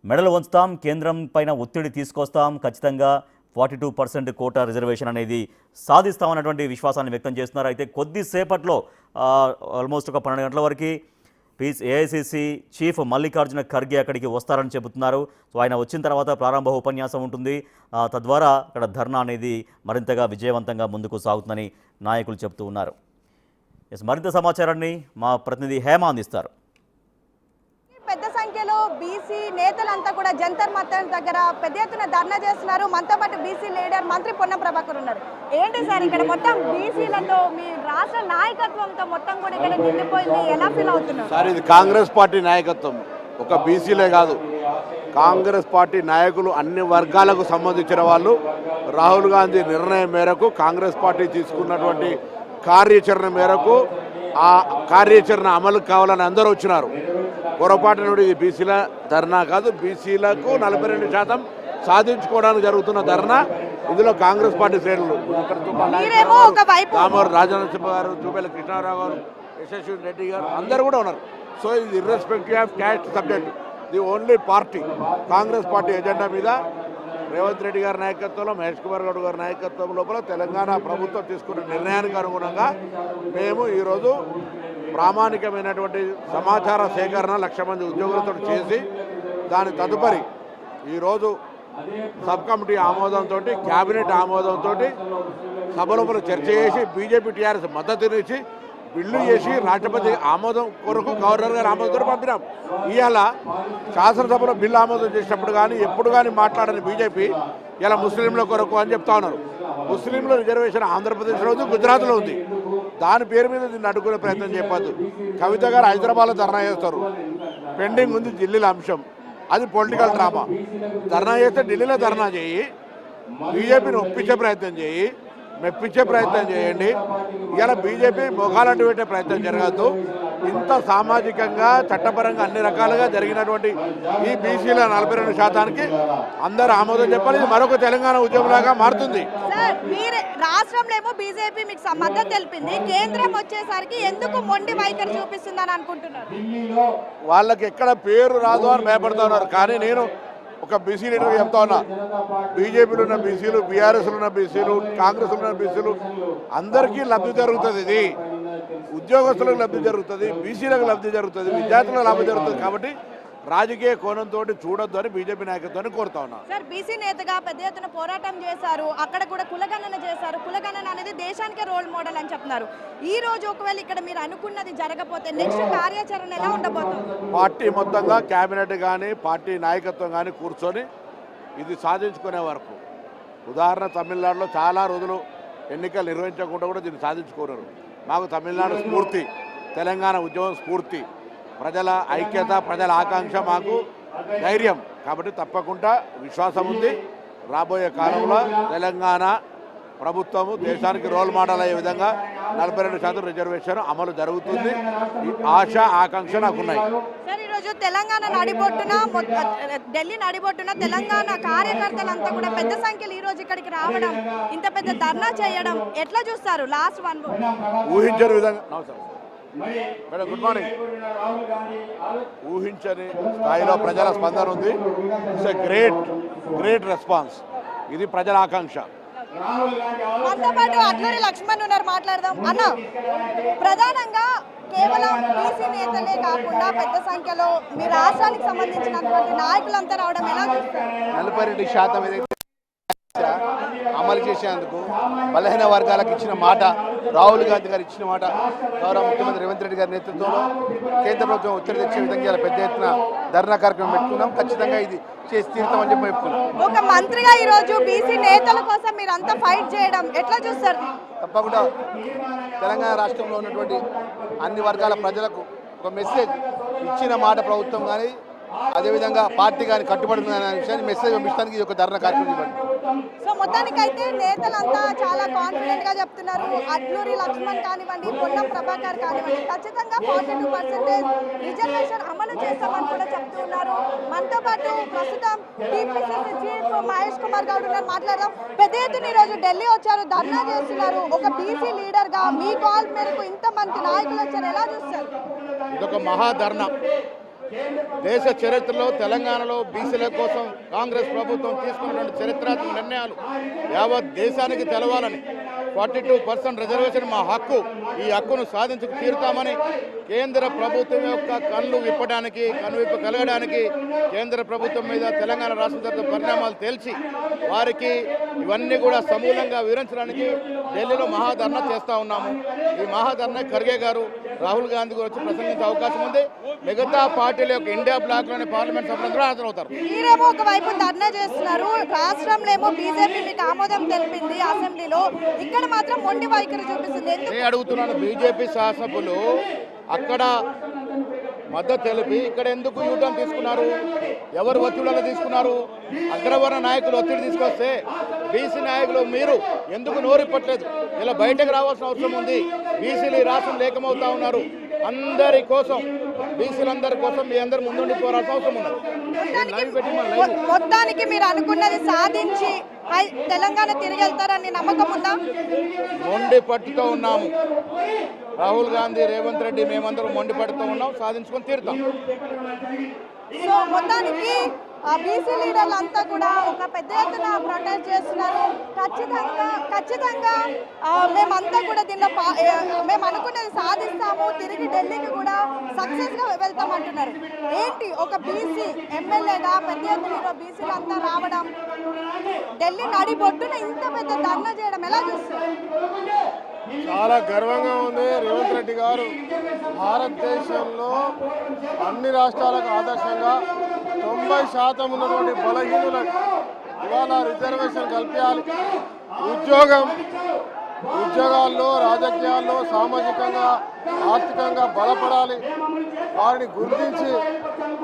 Speaker 1: మెడలు వంచుతాం, కేంద్రం పైన ఒత్తిడి తీసుకొస్తాం, ఖచ్చితంగా 42% కోటా రిజర్వేషన్ అనేది సాధిస్తామన్నటువంటి విశ్వాసాన్ని వ్యక్తం చేస్తున్నారు. అయితే కొద్దిసేపట్లో ఆల్మోస్ట్ ఒక 12 గంటల వరకు ఏఐసిసి చీఫ్ మల్లికార్జున ఖర్గే అక్కడికి వస్తారని చెబుతున్నారు. సో ఆయన వచ్చిన తర్వాత ప్రారంభ ఉపన్యాసం ఉంటుంది. తద్వారా అక్కడ ధర్నా అనేది మరింతగా విజయవంతంగా ముందుకు సాగుతుందని నాయకులు చెబుతూ ఉన్నారు. మరింత సమాచారాన్ని మా ప్రతినిధి హేమ అందిస్తారు.
Speaker 7: పెద్ద సంఖ్యలో బీసీ నేతలంతా కూడా జంతర్ మంతర్ దగ్గర పెద్ద ఎత్తున ధర్నా చేస్తున్నారు. మనతో పాటు బీసీ లీడర్ మంత్రి పొన్నం ప్రభాకర్ ఉన్నారు. ఏంటి సార్ ఇక్కడ మొత్తం బీసీలతో మీ రాష్ట్ర నాయకత్వంతో మొత్తం కూడా ఇక్కడ నిండిపోయింది, ఎలా ఫీల్ అవుతున్నారు
Speaker 6: సార్? ఇది కాంగ్రెస్ పార్టీ నాయకత్వం, ఒక బీసీలే కాదు, కాంగ్రెస్ పార్టీ నాయకులు అన్ని వర్గాలకు సంబంధించిన వాళ్ళు. రాహుల్ గాంధీ నిర్ణయం మేరకు కాంగ్రెస్ పార్టీ తీసుకున్నటువంటి కార్యాచరణ మేరకు ఆ కార్యాచరణ అమలు కావాలని అందరూ వచ్చినారు. పొరపాటు నుండి ఇది బీసీల ధర్నా కాదు, బీసీలకు 42% సాధించుకోవడానికి జరుగుతున్న ధర్నా. ఇందులో కాంగ్రెస్ పార్టీ శ్రేణులు దామోదర్ రాజనరసింహ గారు, చూపేల కృష్ణారావు గారు, యశస్వి రెడ్డి గారు అందరూ కూడా ఉన్నారు. సో ఇది irrespective of caste subject, the only party Congress party agenda మీద రేవంత్ రెడ్డి గారి నాయకత్వంలో, మహేష్ కుమార్ గౌడ్ గారి నాయకత్వం లోపల తెలంగాణ ప్రభుత్వం తీసుకున్న నిర్ణయానికి అనుగుణంగా మేము ఈరోజు ప్రామాణికమైనటువంటి సమాచార సేకరణ 1,00,000 మంది ఉద్యోగులతో చేసి దాని తదుపరి ఈరోజు సబ్ కమిటీ ఆమోదంతో, క్యాబినెట్ ఆమోదంతో సభ లోపల చర్చ చేసి బీజేపీ టీఆర్ఎస్ మద్దతునిచ్చి బిల్లు చేసి రాష్ట్రపతి ఆమోదం కొరకు గవర్నర్ గారు ఆమోదంతో పంపినాం. ఇవాళ శాసనసభలో బిల్లు ఆమోదం చేసినప్పుడు కానీ ఎప్పుడు కానీ మాట్లాడని బీజేపీ ఇలా ముస్లింల కొరకు అని చెప్తా ఉన్నారు. ముస్లింల రిజర్వేషన్ ఆంధ్రప్రదేశ్లో ఉంది, గుజరాత్లో ఉంది. దాని పేరు మీద దీన్ని అడ్డుకునే ప్రయత్నం చెప్పద్దు. కవిత గారు హైదరాబాద్లో ధర్నా చేస్తారు, పెండింగ్ ఉంది ఢిల్లీలో అంశం, అది పొలిటికల్ డ్రామా. ధర్నా చేస్తే ఢిల్లీలో ధర్నా చేయి, బీజేపీని ఒప్పించే ప్రయత్నం చేయి, మెప్పించే ప్రయత్నం చేయండి. ఇలా బీజేపీ మొఖాలంటూ పెట్టే ప్రయత్నం జరగద్దు. ఇంత సామాజికంగా చట్టపరంగా అన్ని రకాలుగా జరిగినటువంటి ఈ బీసీల 42%కి అందరూ ఆమోదం చెప్పాలి. ఇది మరొక తెలంగాణ ఉద్యమంలాగా మారుతుంది.
Speaker 7: రాష్ట్రంలో ఏమో బీజేపీ మీకు మద్దతు తెలిపింది, కేంద్రం వచ్చేసరికి ఎందుకు మొండి వైఖరి చూపిస్తుందని అనుకుంటున్నారు?
Speaker 6: వాళ్ళకి ఎక్కడ పేరు రాదు అని భయపడుతూ ఉన్నారు. కానీ నేను ఒక బీసీ లీడర్ చెప్తా ఉన్నా, బీజేపీలో ఉన్న బీసీలు, బీఆర్ఎస్లో ఉన్న బీసీలు, కాంగ్రెస్లో ఉన్న బీసీలు అందరికీ లబ్ధి జరుగుతుంది. ఇది ఉద్యోగస్తులకు లబ్ధి జరుగుతుంది, బీసీలకు లబ్ధి జరుగుతుంది, విద్యార్థులకు లబ్ధి జరుగుతుంది. కాబట్టి రాజకీయ కోణంతో చూడొద్దు అని బీజేపీ నాయకత్వాన్ని కోరుతా ఉన్నారు.
Speaker 7: సార్, బీసీ నేతగా పెద్ద ఎత్తున పోరాటం చేశారు, అక్కడ కూడా కులగణన చేశారు. కులగణన అనేది దేశానికే రోల్ మోడల్ అని చెప్తున్నారు. ఈ రోజు ఒకవేళ ఇక్కడ మీరు అనుకున్నది జరగకపోతే నెక్స్ట్ కార్యాచరణ ఎలా ఉండబోతుంది?
Speaker 6: పార్టీ మొత్తంగా క్యాబినెట్ కానీ పార్టీ నాయకత్వం కానీ కూర్చొని ఇది సాధించుకునే వరకు, ఉదాహరణ తమిళనాడులో చాలా రోజులు ఎన్నికలు నిర్వహించకుండా కూడా దీన్ని సాధించుకున్నారు. మాకు తమిళనాడు స్ఫూర్తి, తెలంగాణ ఉద్యమం స్ఫూర్తి, ప్రజల ఐక్యత, ప్రజల ఆకాంక్ష మాకు ధైర్యం. కాబట్టి తప్పకుండా విశ్వాసం ఉంది, రాబోయే కాలంలో తెలంగాణ ప్రభుత్వము దేశానికి రోల్ మోడల్ అయ్యే విధంగా 42% రిజర్వేషన్ అమలు జరుగుతుంది. ఈ ఆశ, ఆకాంక్ష నాకున్నాయి.
Speaker 7: సార్, ఈరోజు తెలంగాణ నడిబొట్టున, ఢిల్లీ నడిబొట్టున తెలంగాణ కార్యకర్తలంతా కూడా పెద్ద సంఖ్యలో ఈ రోజు ఇక్కడికి రావడం, ఇంత పెద్ద ధర్నా చేయడం ఎట్లా చూస్తారు? లాస్ట్ 1
Speaker 6: ఊహించని విధంగా మేడం, గుడ్ మార్నింగ్. ఊహించని స్థాయిలో ప్రజల స్పందన ఉంది. It's a great response. ఇది ప్రజల ఆకాంక్ష.
Speaker 7: మనతో పాటు అట్లూరి లక్ష్మణ్ ఉన్నారు, మాట్లాడదాం. అన్న, ప్రధానంగా కేవలం బీసీ నేతలే కాకుండా పెద్ద సంఖ్యలో మీ రాష్ట్రానికి సంబంధించినటువంటి నాయకులంతా రావడం ఎలా చూస్తారు?
Speaker 3: 42% ఏదైతే అమలు చేసేందుకు బలహీన వర్గాలకు ఇచ్చిన మాట, రాహుల్ గాంధీ గారు ఇచ్చిన మాట, గౌరవ ముఖ్యమంత్రి రేవంత్ రెడ్డి గారి నేతృత్వంలో కేంద్ర ప్రభుత్వం ఒత్తిడి తెచ్చే విధంగా ఇలా పెద్ద ఎత్తున ధర్నా కార్యక్రమం పెట్టుకున్నాం. ఖచ్చితంగా ఇది చేసి తీరుతామని చెప్పి చెప్పుకున్నాం.
Speaker 7: ఒక మంత్రిగా ఈరోజు బీసీ నేతల కోసం మీరు అంతా ఫైట్ చేయడం ఎట్లా చూస్తారు?
Speaker 3: తప్పకుండా తెలంగాణ రాష్ట్రంలో ఉన్నటువంటి అన్ని వర్గాల ప్రజలకు ఒక మెసేజ్ ఇచ్చిన మాట ప్రభుత్వం కానీ అదేవిధంగా పార్టీ కానీ కట్టుబడుతుందనే విషయాన్ని మెసేజ్ పంపించడానికి ఇది ఒక ధర్నా కార్యక్రమం ఇవ్వండి.
Speaker 7: సో మొత్తానికైతే నేతలంతా చాలా కాన్ఫిడెంట్ గా చెప్తున్నారు. అట్లూరి లక్ష్మణ్ కానివ్వండి, పొన్నం ప్రభాకర్ కానివ్వండి, ఖచ్చితంగా 42% రిజర్వేషన్ అమలు చేస్తామని కూడా చెప్తున్నారు. మనతో పాటు ప్రస్తుతం టీపీసీసీ చీఫ్ మహేష్ కుమార్ గౌడ్ ఉన్నారు, మాట్లాడదాం. పెద్ద ఎత్తున ఈరోజు ఢిల్లీ వచ్చారు, ధర్నా చేస్తున్నారు. ఒక బీసీ లీడర్ గా మీ కాల్ మేరకు ఇంతమంది నాయకులు వచ్చారు, ఎలా చూస్తారు?
Speaker 3: ఇదొక మహాధర్నా. దేశ చరిత్రలో తెలంగాణలో బీసీల కోసం కాంగ్రెస్ ప్రభుత్వం తీసుకున్నటువంటి చరిత్రాత్మక నిర్ణయాలు యావత్ దేశానికి తెలవాలని, 42% రిజర్వేషన్ మా హక్కు, ఈ హక్కును సాధించుకు తీరుతామని కేంద్ర ప్రభుత్వం యొక్క కళ్ళు విప్పడానికి, కనువిప్పు కలగడానికి కేంద్ర ప్రభుత్వం మీద తెలంగాణ రాష్ట్రం తరఫున పరిణామాలు తేల్చి వారికి ఇవన్నీ కూడా సమూలంగా వివరించడానికి ఢిల్లీలో మహాధర్నా చేస్తూ ఉన్నాము. ఈ మహాధర్నా ఖర్గే గారు, రాహుల్ గాంధీ గారు వచ్చి ప్రసంగించే అవకాశం ఉంది. మిగతా పార్టీల యొక్క ఇండియా బ్లాక్ లోని పార్లమెంట్ సభ్యులందరూ హాజరవుతారు.
Speaker 7: మీరేమో ఒకవైపు ధర్నా చేస్తున్నారు, రాష్ట్రంలో ఏమో బీజేపీ మీకు ఆమోదం తెలిపింది అసెంబ్లీలో, ఇక్కడ మాత్రం మొండి వైఖరి చూపిస్తుంది.
Speaker 3: నేను అడుగుతున్నాను, బీజేపీ శాసనసభ్యులు అక్కడ మద్దతు తెలిపి ఇక్కడ ఎందుకు యూటర్న్ తీసుకున్నారు? ఎవరు ఒత్తిడిలో తీసుకున్నారు? అగ్రవర్ణ నాయకులు ఒత్తిడి తీసుకొస్తే బీసీ నాయకులు మీరు ఎందుకు నోరిప్పట్లేదు? ఇలా బయటకు రావాల్సిన అవసరం ఉంది. బీసీలు ఈ రాష్ట్రం లేకమవుతా ఉన్నారు. అందరి కోసం, బీసీలందరి కోసం మీ అందరు ముందుండి పోరాల్సిన అవసరం ఉన్నది.
Speaker 7: మొత్తానికి మీరు అనుకున్నది సాధించి తెలంగాణ తిరిగి వెళ్తారని నమ్మకం ఉందా?
Speaker 3: మొండి పట్టుతో ఉన్నాము. రాహుల్ గాంధీ, రేవంత్ రెడ్డి, మేమందరం మొండి పట్టుతో ఉన్నాం, సాధించుకొని తీరుతాం.
Speaker 7: సో మొత్తానికి బీసీ లీడర్లు అంతా కూడా ఒక పెద్ద ఎత్తున ప్రొటెస్ట్ చేస్తున్నారు. ఖచ్చితంగా మేమంతా కూడా దీనిలో మేము అనుకున్నది సాధిస్తాము, తిరిగి ఢిల్లీకి కూడా సక్సెస్గా వెళ్తామంటున్నారు. ఏంటి ఒక బీసీ ఎమ్మెల్యేగా పెద్ద ఎత్తున బీసీలు అంతా రావడం, ఢిల్లీ నడిబొడ్డున ఇంత పెద్ద ధర్నా చేయడం ఎలా చూస్తారు?
Speaker 4: చాలా గర్వంగా ఉంది. రేవంత్ రెడ్డి గారు భారతదేశంలో అన్ని రాష్ట్రాలకు ఆదర్శంగా 90% ఉన్నటువంటి బలహీనులకు ఇవాళ రిజర్వేషన్ కల్పించాలి. ఉద్యోగాల్లో, రాజకీయాల్లో, సామాజికంగా, ఆర్థికంగా బలపడాలి. వారిని గుర్తించి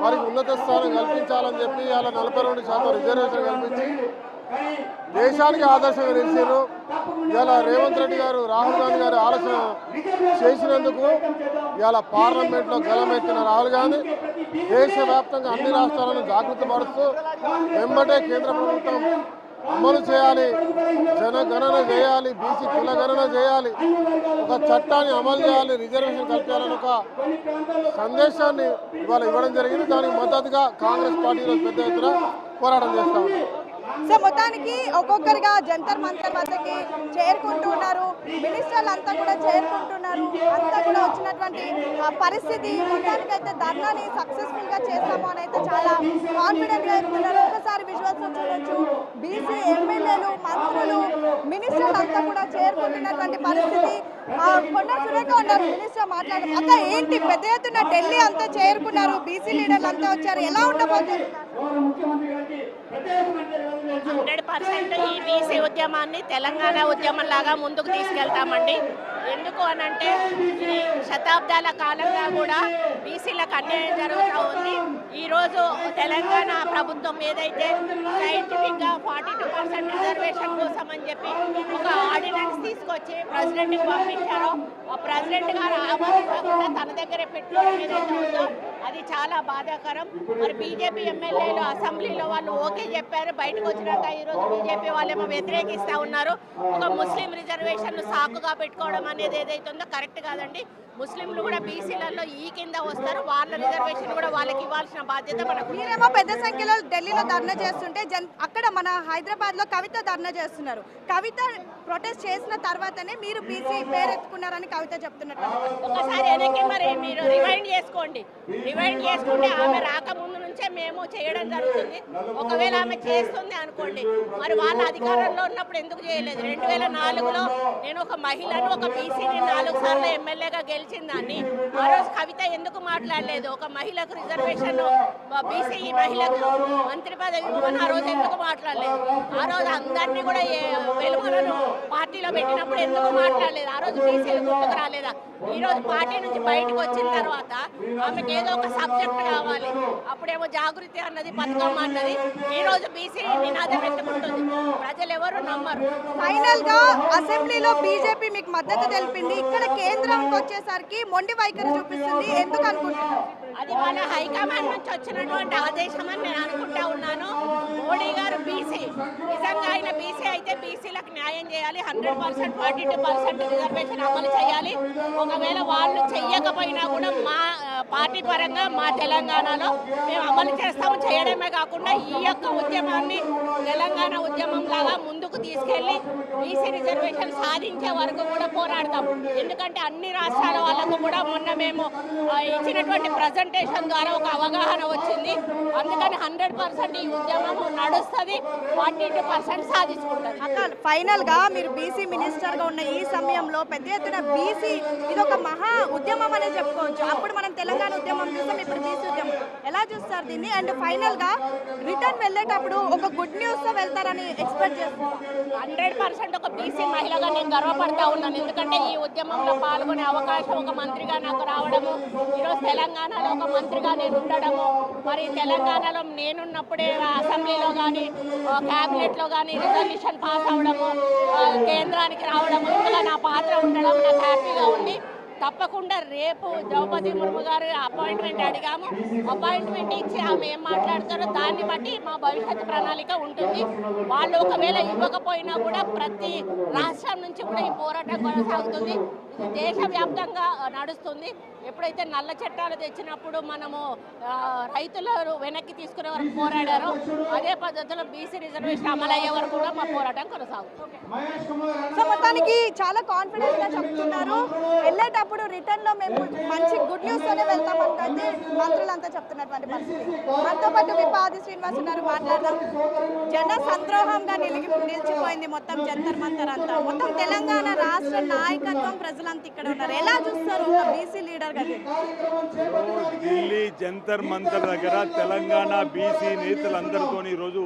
Speaker 4: వారికి ఉన్నత స్థానం కల్పించాలని చెప్పి ఇవాళ 42% రిజర్వేషన్ కల్పించి దేశానికి ఆదర్శంగా నిలిచారు. ఇవాళ రేవంత్ రెడ్డి గారు, రాహుల్ గాంధీ గారు ఆలోచన చేసినందుకు ఇవాళ పార్లమెంట్లో గలమెత్తిన రాహుల్ గాంధీ దేశవ్యాప్తంగా అన్ని రాష్ట్రాలను జాగృతి పరుస్తూ వెంబటే కేంద్ర ప్రభుత్వం అమలు చేయాలి, జనగణన చేయాలి, బీసీ కులగణన చేయాలి, ఒక చట్టాన్ని అమలు చేయాలి, రిజర్వేషన్ కల్పించాలని ఒక సందేశాన్ని ఇవాళ ఇవ్వడం జరిగింది. దానికి మద్దతుగా కాంగ్రెస్ పార్టీలో పెద్ద ఎత్తున పోరాటం చేస్తా ఉన్నారు.
Speaker 7: సో మొత్తానికి ఒక్కొక్కరిగా జంతర్ మంతర్ వద్దకి చేరుకుంటూ ఉన్నారు, మినిస్టర్లు అంతా కూడా చేరుకుంటున్నారు. అంతా కూడా వచ్చినటువంటి పరిస్థితి, మొత్తానికి అయితే ధర్నాని సక్సెస్ఫుల్ గా చేస్తాము అని అయితే చాలా కాన్ఫిడెంట్ గా చెప్తున్నారు. ఒకసారి విజువల్స్ చూడొచ్చు, బీసీ ఎమ్మెల్యేలు, మంత్రులు, మినిస్టర్లు అంతా కూడా చేరుకుంటున్నటువంటి పరిస్థితి. కొండ సురేఖ ఉన్నారు, మినిస్టర్ మాట్లాడారు. అక్క ఏంటి పెద్ద ఎత్తున ఢిల్లీ అంతా చేరుకున్నారు, బీసీ లీడర్లు అంతా వచ్చారు, ఎలా ఉండబోతుంది?
Speaker 8: 100% ఈ బీసీ ఉద్యమాన్ని తెలంగాణ ఉద్యమం లాగా ముందుకు తీసుకెళ్తామండి. ఎందుకు అనంటే ఇది శతాబ్దాల కాలంగా కూడా బీసీలకు అన్యాయం జరుగుతూ ఉంది. ఈరోజు తెలంగాణ ప్రభుత్వం ఏదైతే సైంటిఫిక్గా 42% రిజర్వేషన్ కోసం అని చెప్పి ఒక ఆర్డినెన్స్ తీసుకొచ్చి ప్రెసిడెంట్కి పంపించారో, ఆ ప్రెసిడెంట్ గారు ఆమోదించకుండా తన దగ్గరే పెట్టుకోవడం ఏదైతే ఉందో అది చాలా బాధాకరం. మరి బీజేపీ ఎమ్మెల్యేలు అసెంబ్లీలో వాళ్ళు ఓకే చెప్పారు, బయటకు వచ్చినాక ఈరోజు బీజేపీ వాళ్ళేమో వ్యతిరేకిస్తూ ఉన్నారు. ఒక ముస్లిం రిజర్వేషన్ సాకుగా పెట్టుకోవడం అనేది ఏదైతే ఉందో కరెక్ట్ కాదండి. ముస్లింలు కూడా బీసీలలో ఈ కింద వస్తారు, వాళ్ళ రిజర్వేషన్ కూడా వాళ్ళకి ఇవ్వాల్సిన బాధ్యత మనకు.
Speaker 7: మీరేమో పెద్ద సంఖ్యలో ఢిల్లీలో ధర్నా చేస్తుంటే అక్కడ మన హైదరాబాద్ లో కవిత ధర్నా చేస్తున్నారు. కవిత ప్రొటెస్ట్ చేసిన తర్వాతనే మీరు బీసీ పేరెత్తుకున్నారని కవిత చెప్తున్నట్టు.
Speaker 8: ఒకసారి వెనక్కి మరి మీరు రివైండ్ చేసుకుంటే ఆమె రాకముందు నుంచే మేము చేయడం జరుగుతుంది. ఒకవేళ ఆమె చేస్తుంది అనుకోండి, మరి వాళ్ళ అధికారంలో ఉన్నప్పుడు ఎందుకు చేయలేదు? 2004లో నేను ఒక మహిళను, ఒక బీసీని 4 సార్లు ఎమ్మెల్యేగా గెలిచిందాన్ని. ఆ రోజు కవిత ఎందుకు మాట్లాడలేదు? ఒక మహిళకు రిజర్వేషన్, బీసీ మహిళకు మంత్రి పదవి ఇవ్వమని ఆ రోజు ఎందుకు మాట్లాడలేదు? ఆ రోజు అందరినీ కూడా వెలుగులను పార్టీలో పెట్టినప్పుడు ఎందుకు మాట్లాడలేదు? ఆ రోజు బీసీలు గుర్తుకు రాలేదా? ఈ రోజు పార్టీ నుంచి బయటకు వచ్చిన తర్వాత ఆమెకి ఏదో ఒక సబ్జెక్ట్ కావాలి. అప్పుడేమో జాగృతి అన్నది, బతుకమ్మ అన్నది. ఈ రోజు బీసీ నినాదం ఎత్తుకుంటుంది, ప్రజలు ఎవరు నమ్మరు.
Speaker 7: ఫైనల్ గా అసెంబ్లీలో బీజేపీ మీకు మద్దతు తెలిపింది, ఇక్కడ కేంద్రానికి వచ్చేసరికి మొండి వైఖరి చూపిస్తుంది. ఎందుకు అనుకుంటున్నారు?
Speaker 8: అది వాళ్ళ హైకమాండ్ నుంచి వచ్చినటువంటి ఆదేశం అని నేను అనుకుంటా ఉన్నాను. మోడీ గారు బీసీ, నిజంగా ఆయన బీసీ అయితే బీసీలకు న్యాయం చేయాలి, 100%, 42% రిజర్వేషన్ అమలు చేయాలి. ఒకవేళ వాళ్ళు చెయ్యకపోయినా కూడా మా పార్టీ పరంగా మా తెలంగాణలో మేము అమలు చేస్తాము. చేయడమే కాకుండా ఈ యొక్క ఉద్యమాన్ని తెలంగాణ ఉద్యమం లాగా ముందుకు తీసుకెళ్లి బీసీ రిజర్వేషన్ సాధించే వరకు కూడా పోరాడతాం. ఎందుకంటే అన్ని రాష్ట్రాల వాళ్ళకు కూడా మొన్న మేము ఇచ్చినటువంటి ప్రజెంటేషన్ ద్వారా ఒక అవగాహన వచ్చింది. అందుకని 100% ఈ ఉద్యమం నడుస్తుంది, 42% సాధించుకుంటుంది.
Speaker 7: అక్క ఫైనల్ గా మీరు బీసీ మినిస్టర్ గా ఉన్న ఈ సమయంలో పెద్ద ఎత్తున బీసీ ఇది ఒక మహా ఉద్యమం అనే చెప్పుకోవచ్చు. అప్పుడు మనం తెలంగాణ ఉద్యమం చూసాం, ఇప్పుడు బీసీ ఉద్యమం. ఎలా చూస్తారు దీన్ని? అండ్ ఫైనల్ గా రిటర్న్ వెళ్ళేటప్పుడు ఒక గుడ్ న్యూస్ తో వెళ్తారని ఎక్స్పెక్ట్ చేస్తున్నారు.
Speaker 8: 100% ఒక బీసీ మహిళగా నేను గర్వపడతా ఉన్నాను. ఎందుకంటే ఈ ఉద్యమంలో పాల్గొనే అవకాశం ఒక మంత్రిగా నాకు రావడము, ఈరోజు తెలంగాణలో ఒక మంత్రిగా నేను ఉండడము, మరి తెలంగాణలో నేనున్నప్పుడే అసెంబ్లీలో కానీ క్యాబినెట్లో కానీ రిజల్యూషన్ పాస్ అవ్వడము, కేంద్రానికి రావడము, ఇందులో నా పాత్ర ఉండడం నాకు హ్యాపీగా ఉంది. తప్పకుండా రేపు ద్రౌపది ముర్ము గారు అపాయింట్మెంట్ అడిగాము. అపాయింట్మెంట్ ఇచ్చి ఆమె ఏం మాట్లాడతారో దాన్ని బట్టి మా భవిష్యత్తు ప్రణాళిక ఉంటుంది. వాళ్ళు ఒకవేళ ఇవ్వకపోయినా కూడా ప్రతి రాష్ట్రం నుంచి కూడా ఈ పోరాటం కొనసాగుతుంది. ఇది దేశవ్యాప్తంగా నడుస్తుంది. ఎప్పుడైతే నల్ల చట్టాలు తెచ్చినప్పుడు మనము రైతులు వెనక్కి తీసుకునే వరకు పోరాడారో అదే పద్ధతిలో బీసీ రిజర్వేషన్ అమలయ్యే వరకు కూడా మా పోరాటం కొనసాగుతుంది.
Speaker 7: సో మొత్తానికి చాలా కాన్ఫిడెంట్ గా చెప్తున్నారు. వెళ్ళేటప్పుడు రిటర్న్ లో మేము మంచి గుడ్ న్యూస్ తోనే వెళ్తామని అయితే మంత్రులంతా చెప్తున్నటువంటి పరిస్థితి. మనతో పాటు విపాది శ్రీనివాస్ ఉన్నారు, మాట్లాడదాం. జన సంద్రోహంగా నిలిచిపోయింది మొత్తం జంతర్ మంతర్ అంతా. మొత్తం తెలంగాణ రాష్ట్ర నాయకత్వం ప్రజలంతా ఇక్కడ ఉన్నారు. ఎలా చూస్తారు ఒక బీసీ లీడర్ గా?
Speaker 9: ఢిల్లీ జంతర్ మంతర్ దగ్గర తెలంగాణ బీసీ నేతలందరితో ఈరోజు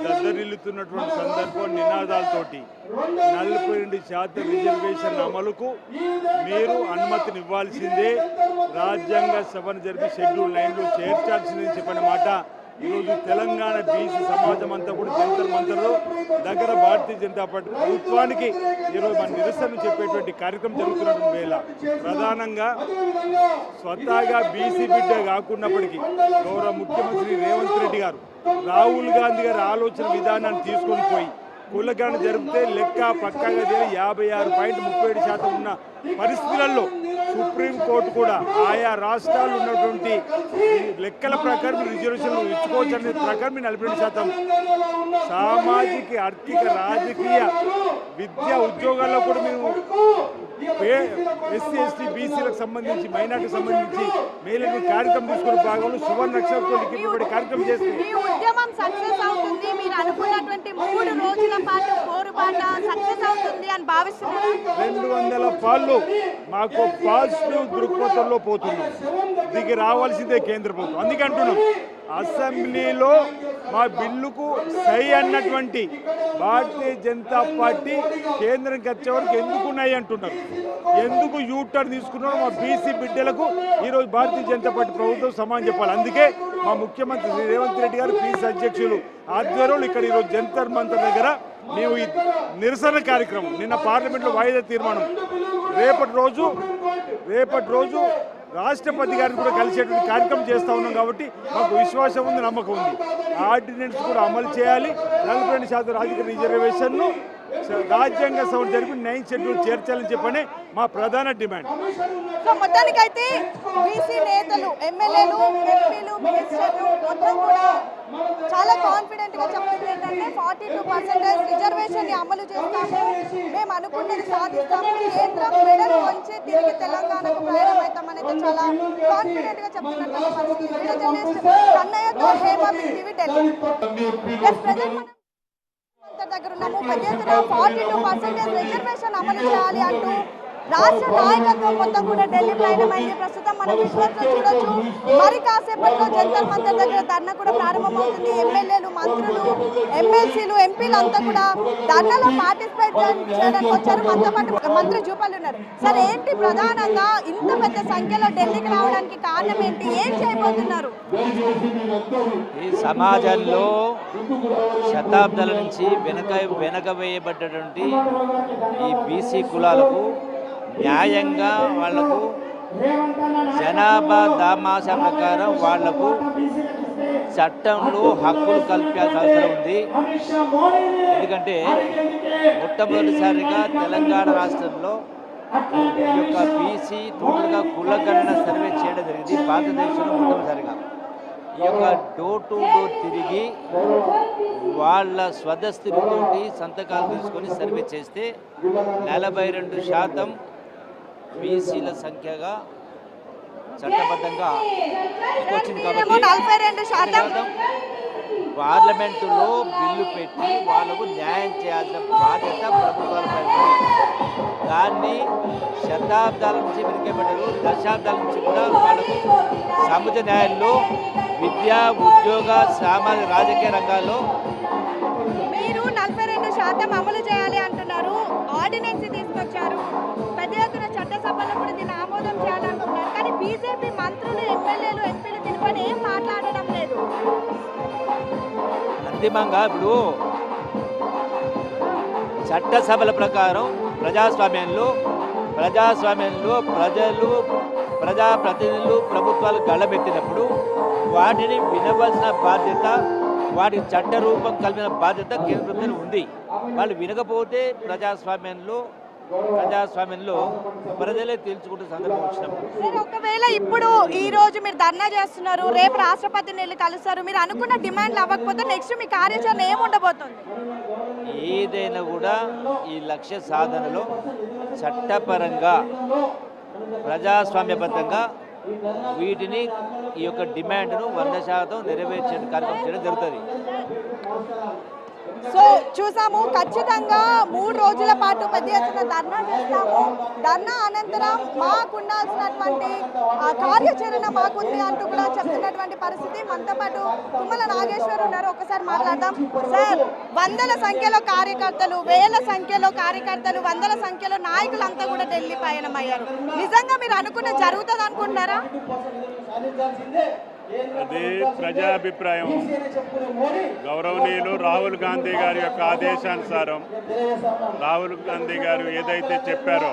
Speaker 9: దద్దరిల్లుతున్నటువంటి సందర్భం నినాదాలతోటి 42% రిజర్వేషన్ అమలుకు మీరు అనుమతినివ్వాల్సిందే, రాజ్యాంగ సభను జరిపి షెడ్యూల్ 9లో చేర్చాల్సిందని చెప్పిన మాట ఈరోజు తెలంగాణ బీసీ సమాజం అంతా కూడా జంతర్ మంతర్లో దగ్గర భారతీయ జనతా పార్టీ ప్రభుత్వానికి ఈరోజు మన నిరసన చెప్పేటువంటి కార్యక్రమం జరుగుతున్నటువంటి వేళ ప్రధానంగా స్వతహాగా బీసీ బిడ్డ కాకున్నప్పటికీ గౌరవ ముఖ్యమంత్రి రేవంత్ రెడ్డి గారు రాహుల్ గాంధీ గారి ఆలోచన విధానాన్ని తీసుకొని పోయి కులగణన జరిపితే లెక్క పక్కాగా 56.37% ఉన్న పరిస్థితులలో సుప్రీంకోర్టు కూడా ఆయా రాష్ట్రాలు ఉన్నటువంటి లెక్కల ప్రకారం రిజర్వేషన్లు ఇచ్చుకోవచ్చు అనే ప్రకారం 42%. సామాజిక, ఆర్థిక, రాజకీయ, విద్యా, ఉద్యోగాల్లో కూడా మేము ఎస్సీ, ఎస్టీ, బీసీలకు సంబంధించి, మైనార్టీకి సంబంధించి మేలు కార్యక్రమం తీసుకునే భాగంలో సువర్ణ అక్షరంతో లిఖించబడి కార్యక్రమం చేస్తే
Speaker 7: ఈ ఉద్యమం సక్సెస్ అవుతుంది, మీరు అనుకున్నటువంటి 3 రోజుల పాటు పోరుబాట సక్సెస్ అవుతుంది అని భావిస్తున్నారు.
Speaker 9: 200 పాళ్ళు మాకు పాజిటివ్ దృక్పథంలో పోతున్నాం. దిగి రావాల్సిందే కేంద్ర ప్రభుత్వం. అందుకే అంటున్నాం అసెంబ్లీలో మా బిల్లుకు సై అన్నటువంటి భారతీయ జనతా పార్టీ కేంద్రంకి వచ్చే వరకు ఎందుకున్నాయి అంటున్నారు. ఎందుకు యూటర్న్ తీసుకున్నారో మా బీసీ బిడ్డలకు ఈరోజు భారతీయ జనతా పార్టీ ప్రభుత్వం సమాధానం చెప్పాలి. అందుకే మా ముఖ్యమంత్రి రేవంత్ రెడ్డి గారు పీసీ అధ్యక్షులు ఆధ్వర్యంలో ఇక్కడ ఈరోజు జంతర్ మంతర్ దగ్గర మేము ఈ నిరసన కార్యక్రమం నిన్న పార్లమెంట్లో వాయిదా తీర్మానం రేపటి రోజు రాష్ట్రపతి గారిని కూడా కలిసేటువంటి కార్యక్రమం చేస్తూ ఉన్నాం. కాబట్టి మాకు విశ్వాసం ఉంది, నమ్మకం ఉంది. ఆర్డినెన్స్ కూడా అమలు చేయాలి. 42% రాజకీయ రిజర్వేషన్ను రాజ్యాంగ సభ జరిపి 9 షెడ్యూల్ చేర్చాలని చెప్పని మా ప్రధాన డిమాండ్.
Speaker 7: సో మొత్తానికైతే బీసీ నేతలు ఎమ్మెల్యేలు ఎంపీలు మినిస్టర్లు మొత్తం కూడా చాలా కాన్ఫిడెంట్ గా చెప్తుంది ఏంటంటే 42% రిజర్వేషన్ ని అమలు చేస్తాము, మేము అనుకున్నది సాధిస్తాము, కేంద్రం మెడల్ వంచి తిరిగి తెలంగాణకు ప్రయాణమవుతామని అయితే చాలా కాన్ఫిడెంట్ గా చెప్తున్నటువంటి పరిస్థితి. వీడియో జర్నలిస్ట్ కన్నయ్యతో హేమ బిగ్ టీవీ ఢిల్లీ. దగ్గర ఉన్నాము. పెద్ద ఎత్తున 42% రిజర్వేషన్ అమలు చేయాలి అంటూ రాష్ట్ర నాయకత్వం మొత్తం కూడా ఢిల్లీ ప్రయాణమైంది. ప్రస్తుతం మనం విశ్వాసం చూడొచ్చు. మరి కాసేపట్లో జంతర్ మంతర్ దగ్గర ధర్నా కూడా ప్రారంభమవుతుంది. ఎమ్మెల్యేలు, మంత్రులు, ఎమ్మెల్సీలు, ఎంపీలు అంతా కూడా ధర్నాలో పార్టిసిపేట్ చేయడానికి వచ్చారు. మనతో పాటు మంత్రి జూపల్లి ఉన్నారు. సార్, ఏంటి ప్రధానంగా ఇంత పెద్ద సంఖ్యలో ఢిల్లీకి రావడానికి కారణం ఏంటి? ఏం చేయబోతున్నారు?
Speaker 10: ఈ సమాజంలో శతాబ్దాల నుంచి వెనక వేయబడ్డటువంటి ఈ బీసీ కులాలకు న్యాయంగా వాళ్లకు జనాభా దామాషా ప్రకారం వాళ్లకు చట్టంలో హక్కులు కల్పించాల్సిన అవసరం ఉంది. ఎందుకంటే మొట్టమొదటిసారిగా తెలంగాణ రాష్ట్రంలో ఈ యొక్క బీసీ టోటల్గా కులగణన సర్వే చేయడం జరిగింది భారతదేశంలో మొట్టమొదటిసారిగా. ఈ యొక్క డోర్ టు డోర్ తిరిగి వాళ్ళ స్వదస్థితితోటి సంతకాలు తీసుకొని సర్వే చేస్తే 42% బీసీల సంఖ్యగా చట్టబద్ధంగా వచ్చింది. కాబట్టి 42% పార్లమెంటులో బిల్లు పెట్టి వాళ్ళకు న్యాయం చేయాల్సిన బాధ్యత ప్రభుత్వాలపై ఉంది. దాన్ని శతాబ్దాల నుంచి వెనుకబడ్డారు. దశాబ్దాల నుంచి కూడా వాళ్ళకు సమాజ న్యాయంలో విద్య, ఉద్యోగ, సామాజిక, రాజకీయ రంగాల్లో
Speaker 7: మీరు 42% అమలు చేయాలి అంటున్నారు. ఆర్డినెన్స్ తీసుకొచ్చారు. పెద్ద ఎత్తున చట్టసభలో కూడా దీన్ని ఆమోదం చేయాలంటున్నారు. కానీ బీజేపీ మంత్రులు, ఎమ్మెల్యేలు, ఎంపీలు దీనిపైన ఏం మాట్లాడడం లేదు.
Speaker 10: అంతిమంగా ఇప్పుడు చట్టసభల ప్రకారం ప్రజాస్వామ్యంలో ప్రజలు, ప్రజాప్రతినిధులు ప్రభుత్వాలు గళమెత్తినప్పుడు వాటిని వినవలసిన బాధ్యత, వాటికి చట్ట రూపం కలిగిన బాధ్యత కేంద్ర ప్రభుత్వం ఉంది. వాళ్ళు వినకపోతే ప్రజాస్వామ్యంలో ప్రజలే తేల్చుకుంటే సందర్భం వచ్చినప్పుడు.
Speaker 7: సార్, ఒకవేళ ఇప్పుడు ఈ రోజు మీరు ధర్నా చేస్తున్నారు, రేపు రాష్ట్రపతిని వెళ్ళి కలుస్తారు, మీరు అనుకున్న డిమాండ్లు అవ్వకపోతే నెక్స్ట్ మీ కార్యాచరణ ఏముండబోతుంది?
Speaker 10: ఏదైనా కూడా ఈ లక్ష్య సాధనలో చట్టపరంగా ప్రజాస్వామ్యబద్ధంగా వీటిని ఈ యొక్క డిమాండ్ను 100% నెరవేర్చే కార్యక్రమం చేయడం జరుగుతుంది.
Speaker 7: సో చూసాము, ఖచ్చితంగా 3 రోజుల పాటు పెద్ద ఎత్తున ధర్నా చేస్తాము. ధర్నా అనంతరం మాకు ఉండాల్సినటువంటి కార్యాచరణ మాకుంది అంటూ కూడా చెప్తున్నటువంటి పరిస్థితి. మనతో పాటు తుమ్మల నాగేశ్వర్ ఉన్నారు. ఒకసారి మాట్లాడదాం. సార్, వందల సంఖ్యలో కార్యకర్తలు, వేల సంఖ్యలో కార్యకర్తలు, వందల సంఖ్యలో నాయకులంతా కూడా ఢిల్లీ పయనమయ్యారు. నిజంగా మీరు అనుకున్న జరుగుతుంది అనుకుంటున్నారా?
Speaker 9: అది ప్రజాభిప్రాయం. గౌరవనీయులు రాహుల్ గాంధీ గారి యొక్క ఆదేశానుసారం రాహుల్ గాంధీ గారు ఏదైతే చెప్పారో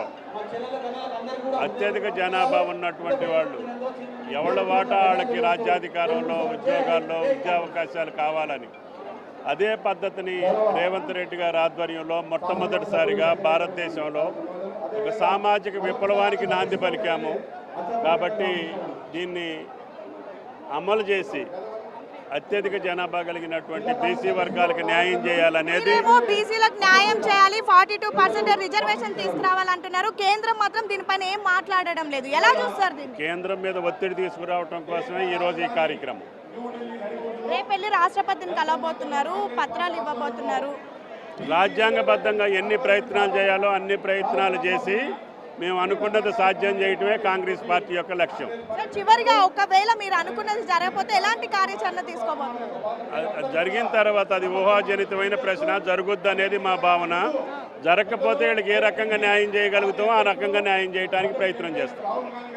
Speaker 9: అత్యధిక జనాభా ఉన్నటువంటి వాళ్ళు ఎవళ్ళ వాటా వాళ్ళకి రాజ్యాధికారంలో, ఉద్యోగాల్లో విద్యావకాశాలు కావాలని అదే పద్ధతిని రేవంత్ రెడ్డి గారి ఆధ్వర్యంలో మొట్టమొదటిసారిగా భారతదేశంలో ఒక సామాజిక విప్లవానికి నాంది పలికాము. కాబట్టి దీన్ని అమలు చేసి అత్యధిక జనాభా కలిగినటువంటి బీసీ వర్గాలకు న్యాయం చేయాలనేది.
Speaker 7: బీసీలకు న్యాయం చేయాలి, 42% రిజర్వేషన్ తీసుకురావాలంటున్నారు. కేంద్రం మాత్రం దీనిపైన ఏం మాట్లాడడం లేదు. ఎలా చూస్తారు దీన్ని?
Speaker 9: కేంద్రం మీద ఒత్తిడి తీసుకురావడం కోసమే ఈరోజు ఈ కార్యక్రమం.
Speaker 7: రేపు వెళ్ళి రాష్ట్రపతిని కలవబోతున్నారు, పత్రాలు ఇవ్వబోతున్నారు.
Speaker 9: రాజ్యాంగబద్ధంగా ఎన్ని ప్రయత్నాలు చేయాలో అన్ని ప్రయత్నాలు చేసి మేము అనుకున్నది సాధ్యం చేయటమే కాంగ్రెస్ పార్టీ యొక్క లక్ష్యం.
Speaker 7: చివరిగా ఒకవేళ మీరు అనుకున్నది జరగకపోతే ఎలాంటి కార్యాచరణ తీసుకోబోతున్నారు?
Speaker 9: జరిగిన తర్వాత అది ఊహాజనితమైన ప్రశ్న. జరుగుద్ది అనేది మా భావన. జరగకపోతే వీళ్ళకి ఏ రకంగా న్యాయం చేయగలుగుతామో ఆ రకంగా న్యాయం చేయడానికి ప్రయత్నం చేస్తాం.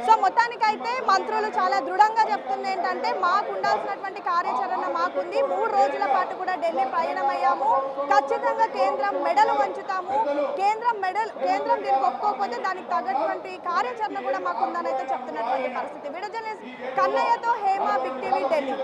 Speaker 7: సో మొత్తానికైతే మంత్రులు చాలా దృఢంగా చెప్తుంది ఏంటంటే మాకు ఉండాల్సినటువంటి కార్యాచరణ మాకుంది. 3 రోజుల పాటు కూడా ఢిల్లీ ప్రయాణమయ్యాము. ఖచ్చితంగా కేంద్రం మెడలు వంచుతాము. కేంద్రం దీనికి ఒప్పుకోకపోతే దానికి తగ్గటువంటి కార్యాచరణ కూడా మాకుందని అయితే చెప్తున్నటువంటి పరిస్థితి. వీడియో జర్నలిస్ట్ కన్నయ్యతో హేమ, బిగ్ టీవీ, ఢిల్లీ.